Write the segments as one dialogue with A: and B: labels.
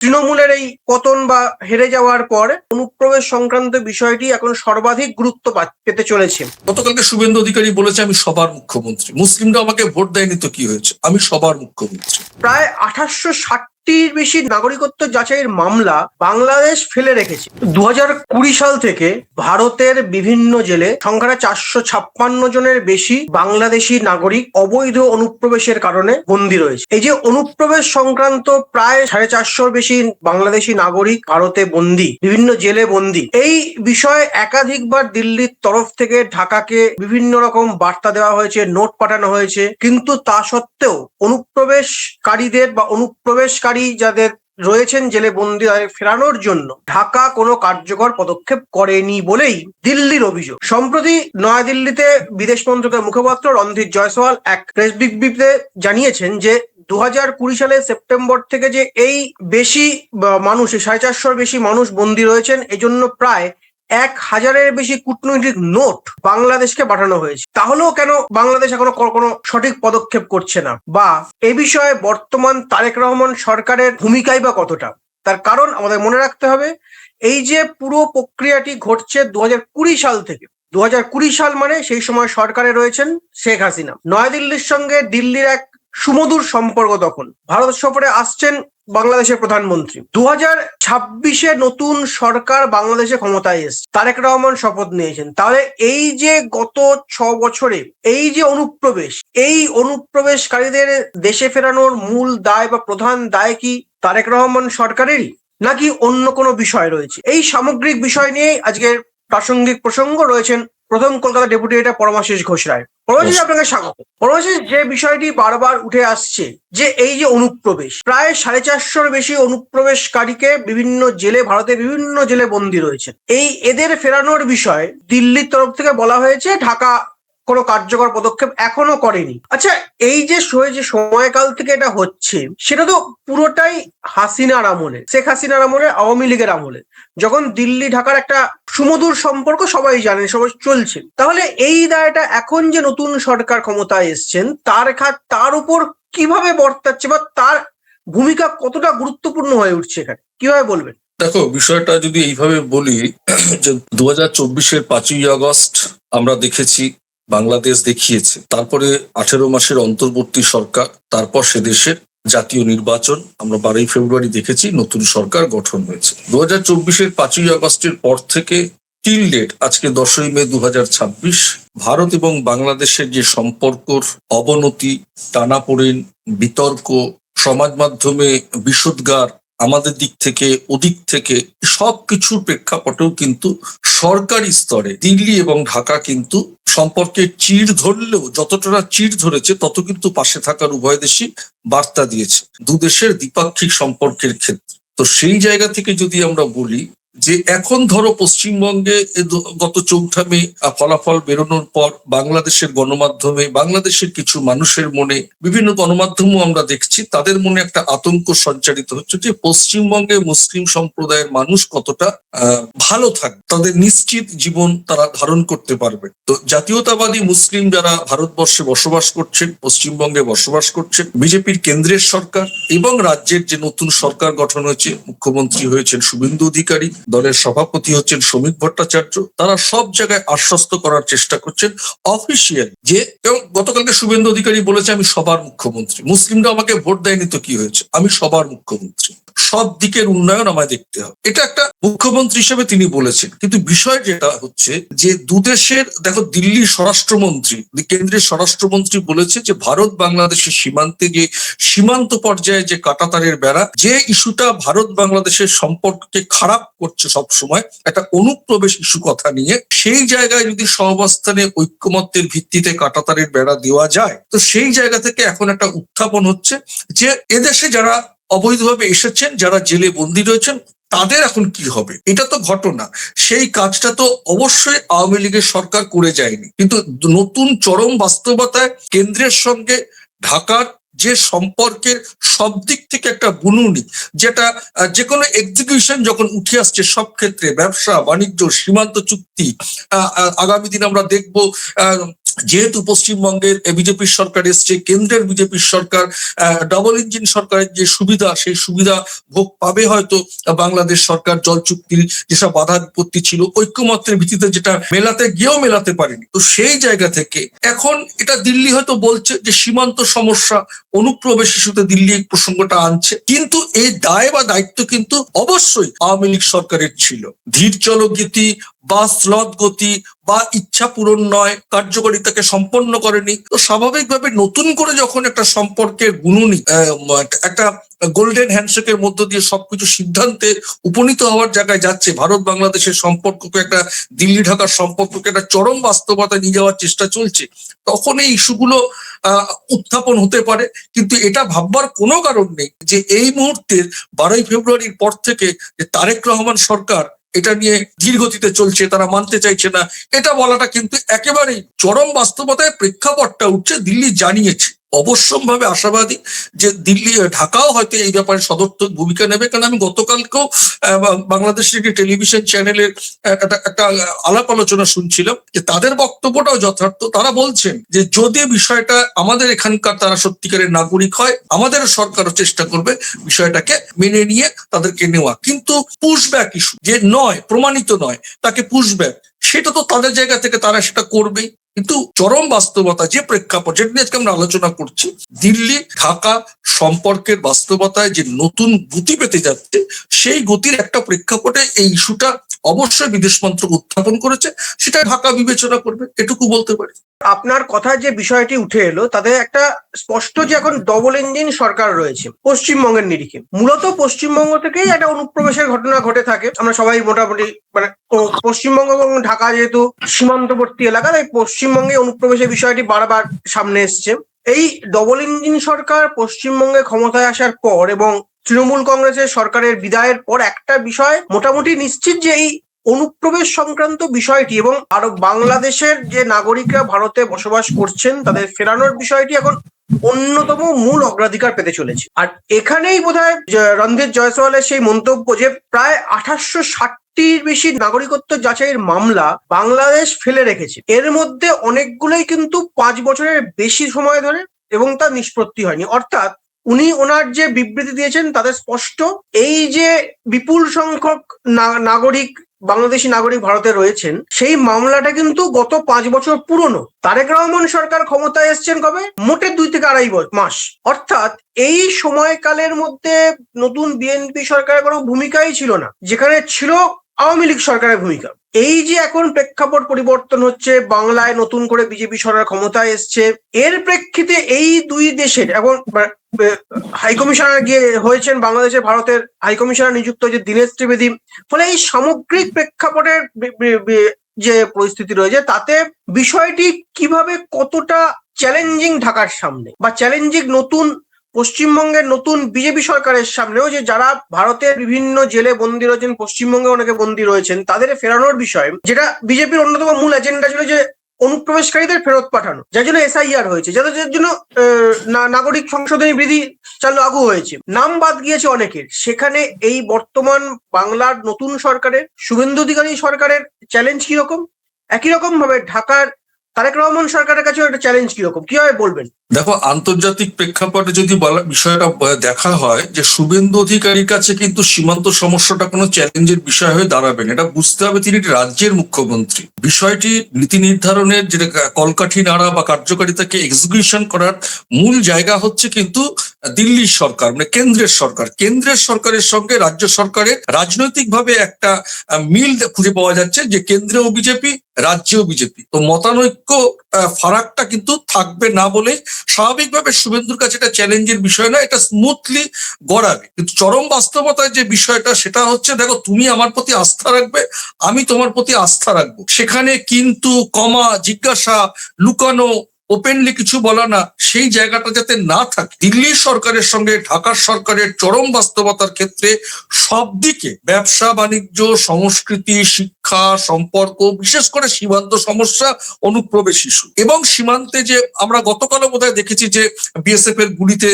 A: তৃণমূলের এই পতন বা হেরে যাওয়ার পর অনুপ্রবেশ সংক্রান্ত বিষয়টি এখন সর্বাধিক গুরুত্ব পেতে চলেছে।
B: গতকালকে শুভেন্দু অধিকারী বলেছে আমি সবার মুখ্যমন্ত্রী, মুসলিমরা আমাকে ভোট দেয়নি তো কি হয়েছে, আমি সবার মুখ্যমন্ত্রী।
A: প্রায় 1860টির বেশি নাগরিকত্ব যাচাইয়ের মামলা বাংলাদেশ ফেলে রেখেছে। 2020 সাল থেকে ভারতের বিভিন্ন জেলে সংখ্যাটা 456 জনের বেশি বাংলাদেশি নাগরিক অবৈধ অনুপ্রবেশের কারণে বন্দী রয়েছে। এই যে অনুপ্রবেশ সংক্রান্ত প্রায় 450 বেশি বাংলাদেশি নাগরিক ভারতে বন্দী, বিভিন্ন জেলে বন্দী, এই বিষয়ে একাধিকবার দিল্লির তরফ থেকে ঢাকাকে বিভিন্ন রকম বার্তা দেওয়া হয়েছে, নোট পাঠানো হয়েছে, কিন্তু তা সত্ত্বেও অনুপ্রবেশকারীদের বা অনুপ্রবেশকারী যাদের রয়েছেন জেলে বন্দী তাদের ফেরানোর জন্য ঢাকা কোনো কার্যকর পদক্ষেপ করেনি বলেই দিল্লির অভিযোগ। সম্প্রতি নয়াদিল্লিতে বিদেশ মন্ত্রকের মুখপাত্র রণধীর জয়সওয়াল এক প্রেস বিবৃতিতে জানিয়েছেন যে 2020 সালের সেপ্টেম্বর থেকে যে এই বেশি মানুষ, 450 বেশি মানুষ বন্দী রয়েছেন, এজন্য প্রায় 1000-এর বেশি কূটনৈতিক নোট বাংলাদেশকে পাঠানো হয়েছে। তাহলেও কেন বাংলাদেশ এখনো কোনো সঠিক পদক্ষেপ করছে না, বা এ বিষয়ে বর্তমান তারেক রহমান সরকারের ভূমিকাই বা কতটা? তার কারণ আমাদের মনে রাখতে হবে, এই যে পুরো প্রক্রিয়াটি ঘটছে 2020 সাল থেকে। 2020 সাল মানে সেই সময় সরকারে রয়েছেন শেখ হাসিনা। নয়াদিল্লির সঙ্গে দিল্লির এক সুমধুর সম্পর্ক। তখন ভারত সফরে আসছেন বাংলাদেশের প্রধানমন্ত্রী। 2026-এ নতুন সরকার বাংলাদেশে ক্ষমতায় এসছে, তারেক রহমান শপথ নিয়েছেন। তাহলে এই যে গত 6 বছরে এই যে এই অনুপ্রবেশকারীদের দেশে ফেরানোর মূল দায় বা প্রধান দায় কি তারেক রহমান সরকারেরই, নাকি অন্য কোনো বিষয় রয়েছে? এই সামগ্রিক বিষয় নিয়ে আজকের প্রাসঙ্গিক প্রসঙ্গ রয়েছেন প্রথম কলকাতা ডেপুটি এডিটর পরমাশিস ঘোষ রায়। পরমাশিস, আপনাকে স্বাগত। পরমাশিস, যে বিষয়টি বারবার উঠে আসছে যে এই যে অনুপ্রবেশ, প্রায় 450-র বেশি অনুপ্রবেশকারীকে বিভিন্ন জেলে, ভারতের বিভিন্ন জেলে বন্দী রয়েছে, এদের ফেরানোর বিষয়ে দিল্লির তরফ থেকে বলা হয়েছে ঢাকা কোনো কার্যকর পদক্ষেপ এখনো করেনি। আচ্ছা, এই যে সময়কাল থেকে এটা হচ্ছে, সেটা তো পুরোটাই হাসিনার আমলে, শেখ হাসিনার আমলে, আওয়ামী লীগের আমলে, যখন দিল্লি ঢাকার একটা সুমধুর সম্পর্ক সবাই জানে, সবাই চলছে। তাহলে এই দায়টা এখন যে নতুন সরকার ক্ষমতায় এসছেন তার উপর কিভাবে বর্তাচ্ছে, বা তার ভূমিকা কতটা গুরুত্বপূর্ণ হয়ে উঠছে এখানে, কিভাবে বলবেন?
B: দেখো, বিষয়টা যদি এইভাবে বলি যে 2024-এর 5ই আগস্ট আমরা দেখেছি, বাংলাদেশ দেখিয়েছে, তারপরে 18 মাসের অন্তর্বর্তী সরকার, তারপর সে দেশের জাতীয় নির্বাচন, আমরা 12ই ফেব্রুয়ারি দেখেছি নতুন সরকার গঠন হয়েছে। 2024-এর 5ই আগস্টের পর থেকে টিল ডেট আজকে 10ই মে 2026, ভারত এবং বাংলাদেশের যে সম্পর্কর অবনতি, টানাপোড়েন, বিতর্ক, সমাজ মাধ্যমে বিষোদ্গার, আমাদের দিক থেকে ওদিক থেকে সবকিছুর প্রেক্ষাপটেও কিন্তু সরকারি স্তরে দিল্লি এবং ঢাকা কিন্তু সম্পর্কে চিড় ধরলেও, যতটা চিড় ধরেছে তত কিন্তু পাশে থাকার উভয় দেশই বার্তা দিয়েছে দুদেশের দ্বিপাক্ষিক সম্পর্কের ক্ষেত্রে। তো সেই জায়গা থেকে যদি আমরা বলি যে এখন ধরো পশ্চিমবঙ্গে গত 4 মে ফলাফল বেরোনোর পর বাংলাদেশের গণমাধ্যমে, বাংলাদেশের কিছু মানুষের মনে, বিভিন্ন গণমাধ্যমও আমরা দেখছি তাদের মনে একটা আতঙ্ক সঞ্চারিত হচ্ছে যে পশ্চিমবঙ্গে মুসলিম সম্প্রদায়ের মানুষ কতটা ভালো থাকবে, তাদের নিশ্চিত জীবন তারা ধারণ করতে পারবে। তো জাতীয়তাবাদী মুসলিম যারা ভারতবর্ষে বসবাস করছেন, পশ্চিমবঙ্গে বসবাস করছেন, বিজেপির কেন্দ্রের সরকার এবং রাজ্যের যে নতুন সরকার গঠন হয়েছে, মুখ্যমন্ত্রী হয়েছেন শুভেন্দু অধিকারী, দলের সভাপতি হচ্ছেন শ্রমিক ভট্টাচার্য, তারা সব জায়গায় আশ্বস্ত করার চেষ্টা করছেন অফিসিয়াল যে, এবং গতকালকে শুভেন্দু অধিকারী বলেছে আমি সবার মুখ্যমন্ত্রী, মুসলিমরা আমাকে ভোট দেয়নি তো কি হয়েছে, আমি সবার মুখ্যমন্ত্রী, সব দিকের উন্নয়ন আমায় দেখতে হবে, এটা একটা মুখ্যমন্ত্রী হিসেবে তিনি বলেছেন। কিন্তু বিষয় যেটা হচ্ছে যে দুদেশের, দেখো দিল্লির স্বরাষ্ট্রমন্ত্রী, কেন্দ্রের স্বরাষ্ট্রমন্ত্রী বলেছে যে ভারত বাংলাদেশের সীমান্তে যে সীমান্ত পর্যায়ে যে কাঁটাতারের বেড়া, যে ইস্যুটা ভারত বাংলাদেশের সম্পর্ককে খারাপ করছে সব সময়, একটা অনুপ্রবেশ ইস্যু কথা নিয়ে, সেই জায়গায় যদি সহাবস্থানে ঐক্যমত্যের ভিত্তিতে কাঁটাতারের বেড়া দেওয়া যায়, তো সেই জায়গা থেকে এখন একটা উত্থাপন হচ্ছে যে এদেশে যারা অবৈধভাবে এসেছেন, যারা জেলে বন্দী রয়েছেন, তাদের এখন কি হবে। এটা তো ঘটনা, সেই কাজটা তো অবশ্যই আওয়ামী লীগের সরকার করে যায়নি, কিন্তু নতুন চরম বাস্তবতায় কেন্দ্রের সঙ্গে ঢাকার যে সম্পর্কের সব দিক থেকে একটা বুনুনি, যেটা যে কোনো এক্সিকিউশন যখন উঠে আসছে সব ক্ষেত্রে, ব্যবসা বাণিজ্য, সীমান্ত চুক্তি, আগামী দিন আমরা দেখবো যেহেতু পশ্চিমবঙ্গের বিজেপির সরকার এসছে, কেন্দ্রের বিজেপির সরকার, ডবল ইঞ্জিন সরকারের যে সুবিধা, সেই সুবিধা ভোগ পাবে হয়তো বাংলাদেশ সরকার। জল চুক্তির যেসব বাধা বিপত্তি ছিল, ঐক্যমত্যের ভিত্তিতে যেটা মেলাতে গিয়েও মেলাতে পারেনি, তো সেই জায়গা থেকে এখন এটা দিল্লি হয়তো বলছে যে সীমান্ত সমস্যা, অনুপ্রবেশ ইস্যুতে দিল্লি এই প্রসঙ্গটা আনছে, কিন্তু এই দায় বা দায়িত্ব কিন্তু অবশ্যই আওয়ামী লীগ সরকারের ছিল। ধীর চলগতি বা স্লথ গতি বা ইচ্ছা পূরণ নয়, কার্যকারিতাকে সম্পন্ন করেনি। তো স্বাভাবিকভাবে নতুন করে যখন একটা সম্পর্কের গুণনী, একটা গোল্ডেন হ্যান্ডশেকের মধ্য দিয়ে সবকিছু সিদ্ধান্তে উপনীত হওয়ার জায়গায় যাচ্ছে, ভারত বাংলাদেশের সম্পর্ককে, একটা দিল্লি ঢাকার সম্পর্ককে একটা চরম বাস্তবতায় নিয়ে যাওয়ার চেষ্টা চলছে, তখন এই ইস্যুগুলো উত্থাপন হতে পারে। কিন্তু এটা ভাববার কোনো কারণ নেই যে এই মুহূর্তের 12ই ফেব্রুয়ারির পর থেকে যে তারেক রহমান সরকার এটা নিয়ে ধীর গতিতে চলছে, তারা মানতে চাইছে না, এটা বলাটা কিন্তু একেবারেই চরম বাস্তবতায় প্রেক্ষাপটটা উঠছে। দিল্লি জানিয়েছে, অবশ্যম্ভাবে আশাবাদী যে দিল্লি, ঢাকাও হয়তো এই ব্যাপারে সদর্থক ভূমিকা নেবে। কারণ আমি গতকালকেও বাংলাদেশের একটি টেলিভিশন চ্যানেলের একটা আলাপ আলোচনা শুনছিলাম, যে তাদের বক্তব্যটাও যথার্থ। তারা বলছেন যে যদি বিষয়টা আমাদের এখানকার তারা সত্যিকারের নাগরিক হয়, আমাদের সরকারও চেষ্টা করবে বিষয়টাকে মেনে নিয়ে তাদেরকে নেওয়া। কিন্তু পুশব্যাক ইস্যু যে নয়, প্রমাণিত নয়, তাকে পুশব্যাক, সেটা তো তাদের জায়গা থেকে তারা সেটা করবেই। কিন্তু চরম বাস্তবতা যে প্রেক্ষাপট, যেটা নিয়ে আজকে আমরা আলোচনা করছি, দিল্লি ঢাকা সম্পর্কের বাস্তবতায় যে নতুন গতি পেতে যাচ্ছে, সেই গতির একটা প্রেক্ষাপটে এই ইস্যুটা অবশ্যই বিদেশ মন্ত্রক উত্থাপন করেছে, সেটা ঢাকা বিবেচনা করবে, এটুকু বলতে পারি।
A: আপনার কথায় যে বিষয়টি উঠে এলো, তাতে একটা স্পষ্ট যে এখন ডবল ইঞ্জিন সরকার রয়েছে পশ্চিমবঙ্গের নিরিখে। মূলত পশ্চিমবঙ্গ থেকেই একটা অনুপ্রবেশের ঘটনা ঘটে থাকে। আমরা সবাই মোটামুটি মানে পশ্চিমবঙ্গ এবং ঢাকা যেহেতু সীমান্তবর্তী এলাকা, তাই পশ্চিমবঙ্গে অনুপ্রবেশের বিষয়টি বারবার সামনে এসছে। এই ডবল ইঞ্জিন সরকার পশ্চিমবঙ্গে ক্ষমতায় আসার পর এবং তৃণমূল কংগ্রেসের সরকারের বিদায়ের পর একটা বিষয় মোটামুটি নিশ্চিত, যে এই অনুপ্রবেশ সংক্রান্ত বিষয়টি এবং আরো বাংলাদেশের যে নাগরিকরা ভারতে বসবাস করছেন তাদের ফেরানোর বিষয়টি এখন অন্যতম মূল অগ্রাধিকার পেতে চলেছে। আর এখানেই বোধহয় রণধীর জয়সওয়ালের সেই মন্তব্য যে প্রায় 1860টির বেশি নাগরিকত্ব যাচাইয়ের মামলা বাংলাদেশ ফেলে রেখেছে, এর মধ্যে অনেকগুলোই কিন্তু 5 বছরের বেশি সময় ধরে এবং তা নিষ্পত্তি হয়নি। অর্থাৎ উনি ওনার যে বিবৃতি দিয়েছেন তাদের স্পষ্ট, এই যে বিপুল সংখ্যক নাগরিক, বাংলাদেশি নাগরিক ভারতে রয়েছেন, সেই মামলাটা কিন্তু গত 5 বছর পুরনো। তারেক রহমান সরকার ক্ষমতায় এসছেন কবে? মোটে 2 থেকে 2.5 মাস। অর্থাৎ এই সময়কালের মধ্যে নতুন বিএনপি সরকারের কোনো ভূমিকাই ছিল না, যেখানে ছিল আওয়ামী লীগ সরকারের ভূমিকা। এই যে এখন প্রেক্ষাপট পরিবর্তন হচ্ছে, বাংলায় নতুন করে বিজেপি সরকার ক্ষমতায় এসছে, এর প্রেক্ষিতে এই দুই দেশের এখন হাইকমিশনার গিয়ে হয়েছেন বাংলাদেশের, ভারতের হাইকমিশনার নিযুক্ত হয়েছে দীনেশ ত্রিবেদী। ফলে এই সামগ্রিক প্রেক্ষাপটের যে পরিস্থিতি রয়েছে, তাতে বিষয়টি কিভাবে কতটা চ্যালেঞ্জিং ঢাকার সামনে বা চ্যালেঞ্জিং নতুন পশ্চিমবঙ্গের নতুন বিজেপি সরকারের সামনেও, যে যারা ভারতের বিভিন্ন জেলে বন্দী রয়েছেন, পশ্চিমবঙ্গে অনেকে বন্দী রয়েছেন, তাদের ফেরানোর বিষয়, যেটা বিজেপির অন্যতম মূল এজেন্ডা ছিল যে অনুপ্রবেশকারীদের ফেরত পাঠানো, যার জন্য এসআইআর হয়েছে, যাদের জন্য নাগরিক সংশোধনী বিধি লাগু হয়েছে, নাম বাদ গিয়েছে অনেকের। সেখানে এই বর্তমান বাংলার নতুন সরকারের, শুভেন্দু অধিকারী সরকারের চ্যালেঞ্জ কিরকম? একই রকম ভাবে ঢাকার তারেক রহমান সরকারের কাছেও একটা চ্যালেঞ্জ কিরকম, কিভাবে বলবেন?
B: দেখো, আন্তর্জাতিক প্রেক্ষাপটে যদি বিষয়টা দেখা হয়, যে শুভেন্দু অধিকারীর কাছে কিন্তু সীমান্ত সমস্যাটা কোনো চ্যালেঞ্জের বিষয় হয়ে দাঁড়াবে না। এটা বুঝতে হবে, তিনি রাজ্যের মুখ্যমন্ত্রী। বিষয়টি নীতি নির্ধারণের যেটা কলকাঠি নাড়া বা কার্যকারিতাকে এক্সিকিউশন করার মূল জায়গা হচ্ছে কিন্তু দিল্লির সরকার, মানে কেন্দ্রের সরকার। কেন্দ্রের সরকারের সঙ্গে রাজ্য সরকারের রাজনৈতিকভাবে একটা মিল খুঁজে পাওয়া যাচ্ছে, যে কেন্দ্রেও বিজেপি, রাজ্যেও বিজেপি। তো মতানৈক্য ফারাকটা কিন্তু থাকবে না বলে স্বাভাবিকভাবে শুভেন্দুর কাছে এটা চ্যালেঞ্জের বিষয় না, এটা স্মুথলি গড়াবে। কিন্তু চরম বাস্তবতায় যে বিষয়টা, সেটা হচ্ছে, দেখো, তুমি আমার প্রতি আস্থা রাখবে, আমি তোমার প্রতি আস্থা রাখবো, সেখানে কিন্তু কমা, জিজ্ঞাসা, লুকানো, ওপেনলি কিছু বলা না, সেই জায়গাটা যাতে না থাকে। দিল্লির সরকারের সঙ্গে ঢাকার সরকারের চরম বাস্তবতার ক্ষেত্রে সব দিকে ব্যবসা বাণিজ্য, সংস্কৃতি, শিক্ষা, সম্পর্ক, বিশেষ করে সীমান্ত সমস্যা, অনুপ্রবেশ ইস্যু এবং সীমান্তে যে আমরা গতকালও বোধহয় দেখেছি যে বিএসএফ এর গুলিতে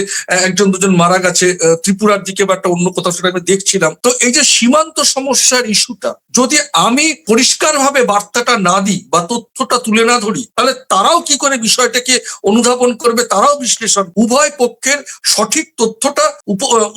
B: একজন দুজন মারা গেছে ত্রিপুরার দিকে বা একটা অন্য কোথাও, সেটা আমি দেখছিলাম। তো এই যে সীমান্ত সমস্যার ইস্যুটা যদি আমি পরিষ্কারভাবে বার্তাটা না দিই বা তথ্যটা তুলে না ধরি, তাহলে তারাও কি করে বিষয়টাকে অনুধাবন করবে, তারাও বিশ্লেষণ, উভয় পক্ষের সঠিক তথ্যটা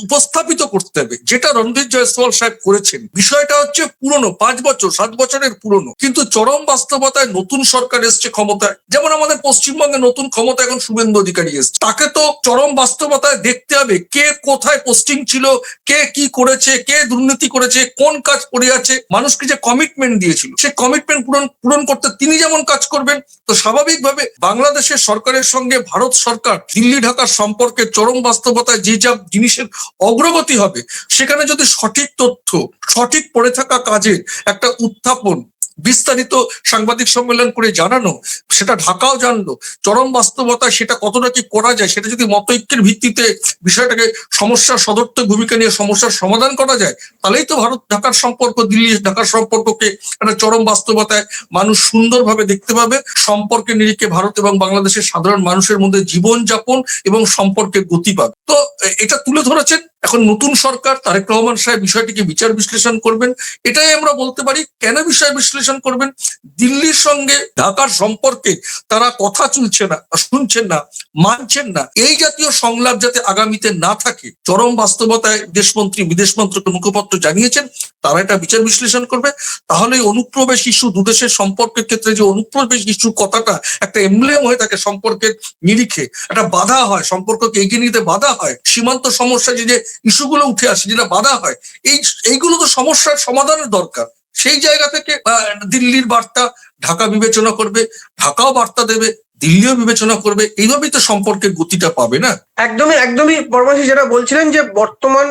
B: উপস্থাপিত করতে হবে, যেটা রণধীর জয়সওয়াল সাহেব করেছেন। বিষয়টা হচ্ছে পুরনো, 5 বছর 7 বছরের পুরনো, কিন্তু চরম বাস্তবতায় নতুন সরকার এসছে ক্ষমতায়। যেমন আমাদের পশ্চিমবঙ্গে নতুন ক্ষমতা এখন শুভেন্দু অধিকারী এসছে, তাকে তো চরম বাস্তবতায় দেখতে হবে কে কোথায় পোস্টিং ছিল, কে কি করেছে, কে দুর্নীতি করেছে, কোন কাজ করে আছে। মানুষকে যে কমিটমেন্ট দিয়েছিল, সেই কমিটমেন্ট পূরণ করতে তিনি যেমন কাজ করবেন, তো স্বাভাবিকভাবে বাংলাদেশের সরকারের সঙ্গে ভারত সরকার দিল্লি ঢাকার সম্পর্কে চরম বাস্তবতায় যে যা জিনিসের অগ্রগতি হবে, সেখানে যদি সঠিক তথ্য, সঠিক পড়ে থাকা কাজের একটা উত্থাপন, বিস্তারিত সাংবাদিক সম্মেলন করে জানানো, সেটা ঢাকাও জানলো, চরম বাস্তবতায় সেটা কতটা কি করা যায়, সেটা যদি মতৈক্যের ভিত্তিতে বিষয়টাকে সমস্যার সদর্থক ভূমিকা নিয়ে সমস্যার সমাধান করা যায়, তাহলেই তো ভারত ঢাকার সম্পর্ক, দিল্লি ঢাকার সম্পর্ককে একটা চরম বাস্তবতায় মানুষ সুন্দরভাবে দেখতে পাবে। সম্পর্কের নিরিখে ভারত এবং বাংলাদেশের সাধারণ মানুষের মধ্যে জীবনযাপন এবং সম্পর্কের গতি পাবে। তো এটা তুলে ধরেছেন এখন নতুন সরকার, তারেক রহমান সাহেব বিষয়টিকে বিচার বিশ্লেষণ করবেন। এটাই আমরা বলতে পারি। কেন বিষয় বিশ্লেষণ করবেন? দিল্লির সঙ্গে ঢাকার সম্পর্কে তারা কথা শুনছেন না, মানছেন না। এই জাতীয় সংলাপ যাতে আগামীতে না থাকে, চরম বাস্তবতায় দেশমন্ত্রী, বিদেশ মন্ত্রকের মুখপাত্র জানিয়েছেন তারা এটা বিচার বিশ্লেষণ করবে। তাহলে অনুপ্রবেশ ইস্যু, দুদেশের সম্পর্কের ক্ষেত্রে যে অনুপ্রবেশ ইস্যু কথাটা একটা এমব্লেম হয়ে থাকে সম্পর্কের নিরিখে, একটা বাধা হয়, সম্পর্ককে এগিয়ে নিতে বাধা হয়। সীমান্ত সমস্যা যে ইস্যুগুলো উঠে আসে, যেটা বাধা হয়, এইগুলো তো সমস্যার সমাধানের দরকার। সেই জায়গা থেকে দিল্লির বার্তা ঢাকা বিবেচনা করবে, ঢাকাও বার্তা দেবে, দিল্লিও বিবেচনা করবে। এইভাবেই তো সম্পর্কের গতিটা পাবে না?
A: একদমই পরমাশি যেটা বলছিলেন যে বর্তমান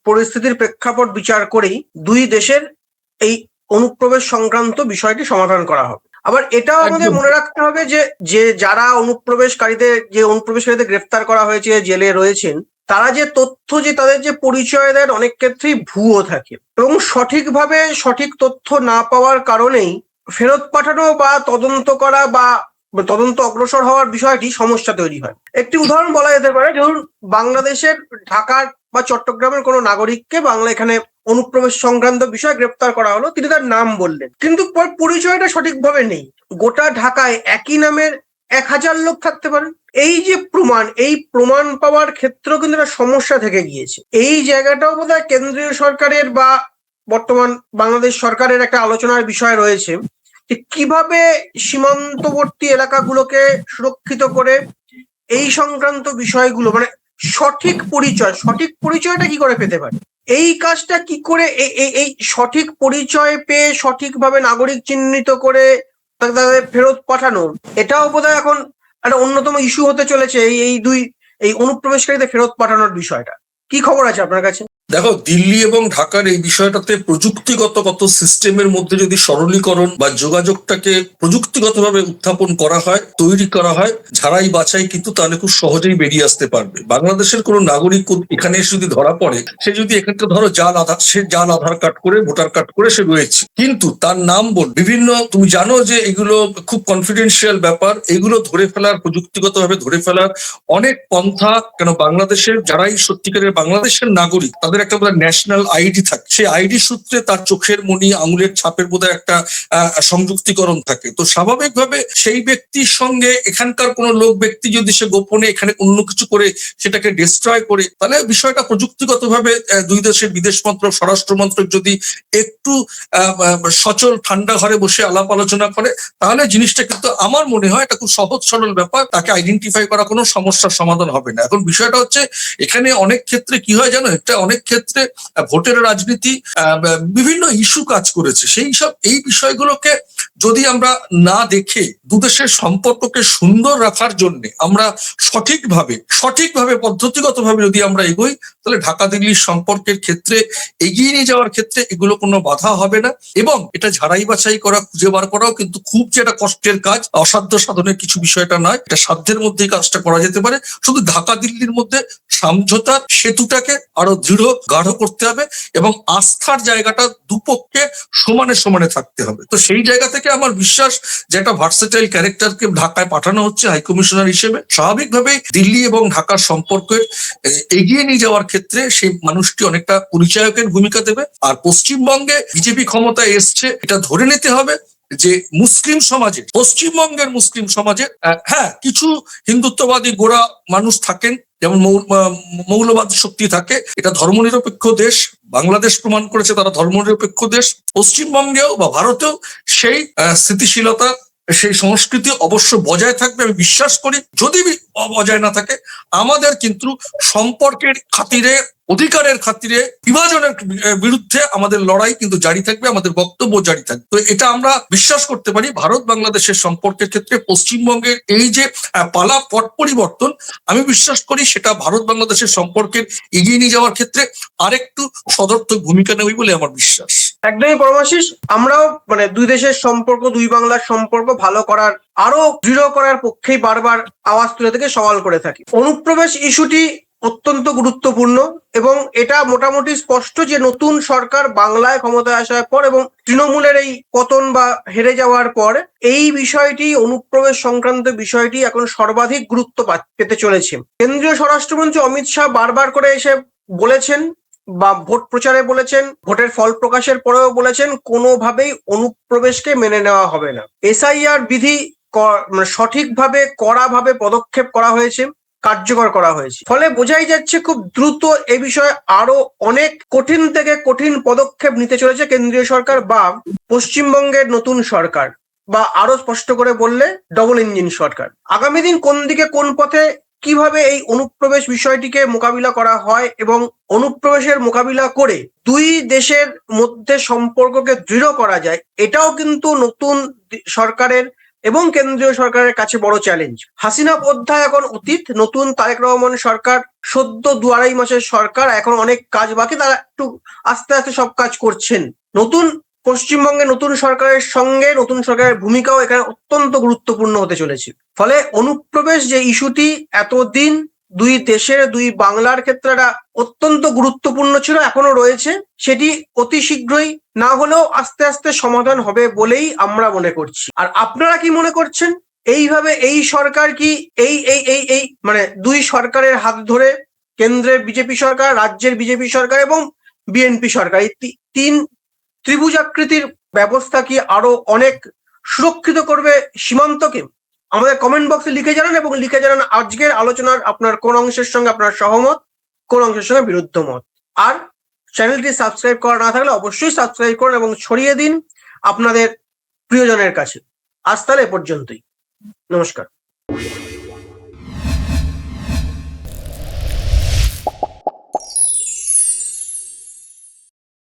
A: পরিস্থিতির প্রেক্ষাপট বিচার করেই দুই দেশের এই অনুপ্রবেশ সংক্রান্ত বিষয়টি সমাধান করা হবে। আবার এটাও আমাদের মনে রাখতে হবে যে যারা অনুপ্রবেশকারীদের গ্রেফতার করা হয়েছে, জেলে রয়েছেন, তারা যে তথ্য, যে তাদের যে পরিচয় দেন, অনেক ক্ষেত্রেই ভুয়ো থাকে এবং সঠিকভাবে সঠিক তথ্য না পাওয়ার কারণেই ফেরত পাঠানো বা তদন্ত করা বা তদন্ত অগ্রসর হওয়ার বিষয়টি সমস্যা তৈরি হয়। একটি উদাহরণ বলা যেতে পারে, ধরুন বাংলাদেশের ঢাকার বা চট্টগ্রামের কোনো নাগরিককে এখানে অনুপ্রবেশ সংক্রান্ত বিষয় গ্রেপ্তার করা হলো, তিনি তার নাম বললেন, কিন্তু পরিচয়টা সঠিকভাবে নেই। গোটা ঢাকায় একই নামের 1000 লোক থাকতে পারে। এই যে প্রমাণ পাওয়ার ক্ষেত্রেও কিন্তু একটা সমস্যা থেকে গিয়েছে। এই জায়গাটাও বোধহয় কেন্দ্রীয় সরকারের বা বর্তমান বাংলাদেশ সরকারের একটা আলোচনার বিষয় রয়েছে, যে কিভাবে সীমান্তবর্তী এলাকাগুলোকে সুরক্ষিত করে এই সংক্রান্ত বিষয়গুলো, সঠিক পরিচয়টা কি করে পেতে পারে, এই কাজটা কি করে, এই সঠিক পরিচয় পেয়ে সঠিকভাবে নাগরিক চিহ্নিত করে তাদের ফেরত পাঠানো, এটাও বোধহয় এখন একটা অন্যতম ইস্যু হতে চলেছে, এই অনুপ্রবেশকারীদের ফেরত পাঠানোর বিষয়টা। কি খবর আছে আপনার কাছে?
B: দেখো, দিল্লি এবং ঢাকার এই বিষয়টাতে প্রযুক্তিগত কত সিস্টেমের মধ্যে যদি সরলীকরণ বা যোগাযোগটাকে প্রযুক্তিগতভাবে উত্থাপন করা হয়, তৈরি করা হয়, ঝাড়াই বাছাই, কিন্তু তাহলে খুব সহজেই বেরিয়ে আসতে পারবে। বাংলাদেশের কোনো নাগরিক এখানে এসে যদি ধরা পড়ে, সে যদি এখানটা ধরো জাল আধার কার্ড করে, ভোটার কার্ড করে সে রয়েছে, কিন্তু তার নাম বিভিন্ন, তুমি জানো যে এগুলো খুব কনফিডেন্সিয়াল ব্যাপার, এগুলো ধরে ফেলার, প্রযুক্তিগতভাবে ধরে ফেলার অনেক পন্থা। কেন বাংলাদেশের যারাই সত্যিকারের বাংলাদেশের নাগরিক, তাদের একটা ন্যাশনাল আইডি থাকে, সেই আইডি সূত্রে তার চোখের মনি, আঙুলের ছাপের বোধহয় একটা সংযুক্তিকরণ থাকে। তো স্বাভাবিকভাবে সেই ব্যক্তির সঙ্গে এখানকার কোনো ব্যক্তি যদি সে গোপনে এখানে অন্য কিছু করে সেটাকে ডিস্ট্রয় করে, তাহলে বিষয়টা প্রযুক্তিগতভাবে দুই দেশের বিদেশ মন্ত্রক, স্বরাষ্ট্র মন্ত্রক যদি একটু সচল ঠান্ডা ঘরে বসে আলাপ আলোচনা করে, তাহলে জিনিসটা কিন্তু আমার মনে হয় এটা খুব সহজ সরল ব্যাপার, তাকে আইডেন্টিফাই করা কোনো সমস্যার সমাধান হবে না। এখন বিষয়টা হচ্ছে এখানে অনেক ক্ষেত্রে কি হয় জানো, এটা অনেক ক্ষেত্রে ভোটের রাজনীতি, বিভিন্ন ইস্যু কাজ করেছে। এই বিষয়গুলোকে যদি আমরা না দেখে দুদেশের সম্পর্ককে সুন্দর রাখার জন্য আমরা সঠিকভাবে পদ্ধতিগতভাবে যদি আমরা এগোই, তাহলে ঢাকা দিল্লির সম্পর্কের ক্ষেত্রে এগিয়ে নিয়ে যাওয়ার ক্ষেত্রে এগুলো কোনো বাধা হবে না। এবং এটা ঝাড়াই বাছাই করা, খুঁজে বার করাও কিন্তু খুব যে একটা কষ্টের কাজ, অসাধ্য সাধনের কিছু বিষয়টা নয়, এটা সাধ্যের মধ্যেই কাজটা করা যেতে পারে। শুধু ঢাকা দিল্লির মধ্যে সমঝোতার সেতুটাকে আরো গাঢ় করতে হবে এবং আস্থার জায়গাটা দুপক্ষে সমানে সমানে থাকতে হবে। তো সেই জায়গা থেকে আমার বিশ্বাস যে একটা ভার্সেটাইল ক্যারেক্টারকে ঢাকায় পাঠানো হচ্ছে হাই কমিশনার হিসেবে। স্বাভাবিকভাবেই দিল্লি এবং ঢাকার সম্পর্কের এগিয়ে নিয়ে যাওয়ার ক্ষেত্রে সেই মানুষটি অনেকটা পরিচায়কের ভূমিকা দেবে। আর পশ্চিমবঙ্গে বিজেপি ক্ষমতায় এসছে, এটা ধরে নিতে হবে যে পশ্চিমবঙ্গের মুসলিম সমাজে হ্যাঁ কিছু হিন্দুত্ববাদী গোড়া মানুষ থাকেন, যেমন মৌলবাদ শক্তি থাকে। এটা ধর্মনিরপেক্ষ দেশ, বাংলাদেশ প্রমাণ করেছে তারা ধর্মনিরপেক্ষ দেশ। পশ্চিমবঙ্গেও বা ভারতেও সেই স্থিতিশীলতা, সেই সংস্কৃতি অবশ্য বজায় থাকবে আমি বিশ্বাস করি। যদি বজায় না থাকে, আমাদের কিন্তু সম্পর্কের খাতিরে, অধিকারের খাতিরে, বিভাজনের বিরুদ্ধে আমাদের লড়াই কিন্তু জারি থাকবে, আমাদের বক্তব্য জারি থাকবে। তো এটা আমরা বিশ্বাস করতে পারি ভারত বাংলাদেশের সম্পর্কের ক্ষেত্রে পশ্চিমবঙ্গের এই যে পালা পট পরিবর্তন, আমি বিশ্বাস করি সেটা ভারত বাংলাদেশের সম্পর্কের এগিয়ে নিয়ে যাওয়ার ক্ষেত্রে আরেকটু সদর্থক ভূমিকা নেবে বলে আমার বিশ্বাস।
A: একদমই পরমাশিস, আমরাও দুই দেশের সম্পর্ক, দুই বাংলার সম্পর্ক ভালো করার, আরো দৃঢ় করার পক্ষেই বারবার আওয়াজ তুলে থেকে সওয়াল করে থাকি। অনুপ্রবেশ ইস্যুটি অত্যন্ত গুরুত্বপূর্ণ এবং এটা মোটামুটি স্পষ্ট যে নতুন সরকার বাংলায় ক্ষমতায় আসার পর এবং তৃণমূলের এই পতন বা হেরে যাওয়ার পর এই বিষয়টি, অনুপ্রবেশ সংক্রান্ত বিষয়টি এখন সর্বাধিক গুরুত্ব পেতে চলেছে। কেন্দ্রীয় স্বরাষ্ট্রমন্ত্রী অমিত শাহ বারবার করে এসে বলেছেন বা ভোট প্রচারে বলেছেন, ভোটের ফল প্রকাশের পরেও বলেছেন, কোনোভাবেই অনুপ্রবেশকে মেনে নেওয়া হবে না। এসআইআর বিধি সঠিকভাবে, কড়াভাবে পদক্ষেপ করা হয়েছে, কার্যকর করা হয়েছে। ফলে বোঝাই যাচ্ছে খুব দ্রুত এ বিষয়ে আরো অনেক কঠিন থেকে কঠিন পদক্ষেপ নিতে চলেছে কেন্দ্রীয় সরকার বা পশ্চিমবঙ্গের নতুন সরকার, বা আরো স্পষ্ট করে বললে ডবল ইঞ্জিন সরকার। আগামী দিন কোন দিকে, কোন পথে, কিভাবে এই অনুপ্রবেশ বিষয়টিকে মোকাবিলা করা হয় এবং অনুপ্রবেশের মোকাবিলা করে দুই দেশের মধ্যে সম্পর্ককে দৃঢ় করা যায়, এটাও কিন্তু নতুন সরকারের এবং কেন্দ্রীয় সরকারের কাছে বড় চ্যালেঞ্জ। হাসিনা অধ্যায় এখন অতীত, নতুন তারেক রহমান সরকার সদ্য 2-2.5 মাসের সরকার, এখন অনেক কাজ বাকি, তারা একটু আস্তে আস্তে সব কাজ করছেন। নতুন পশ্চিমবঙ্গে নতুন সরকারের সঙ্গে নতুন সরকারের ভূমিকাও এখানে অত্যন্ত গুরুত্বপূর্ণ হতে চলেছে। ফলে অনুপ্রবেশ যে ইস্যুটি এতদিন দুই দেশের, দুই বাংলার ক্ষেত্রে একটা অত্যন্ত গুরুত্বপূর্ণ ছিল, এখনো রয়েছে, সেটি অতি শীঘ্রই না হলেও আস্তে আস্তে সমাধান হবে বলেই আমরা মনে করছি। আর আপনারা কি মনে করছেন? এইভাবে এই সরকার কি এই দুই সরকারের হাত ধরে, কেন্দ্রের বিজেপি সরকার, রাজ্যের বিজেপি সরকার এবং বিএনপি সরকার, এই তিন ত্রিভুজাকৃতির ব্যবস্থা কি আরো অনেক সুরক্ষিত করবে সীমান্তকে? আমাদের কমেন্ট বক্সে লিখে জানান এবং লিখে জানান আজকের আলোচনার আপনার কোন অংশের সঙ্গে আপনার সহমত, কোন অংশের সঙ্গে বিরুদ্ধ মত। আর চ্যানেলটি সাবস্ক্রাইব করা না থাকলে অবশ্যই সাবস্ক্রাইব করুন এবং ছড়িয়ে দিন আপনাদের প্রিয়জনের কাছে। আজ তাহলে এ পর্যন্তই, নমস্কার।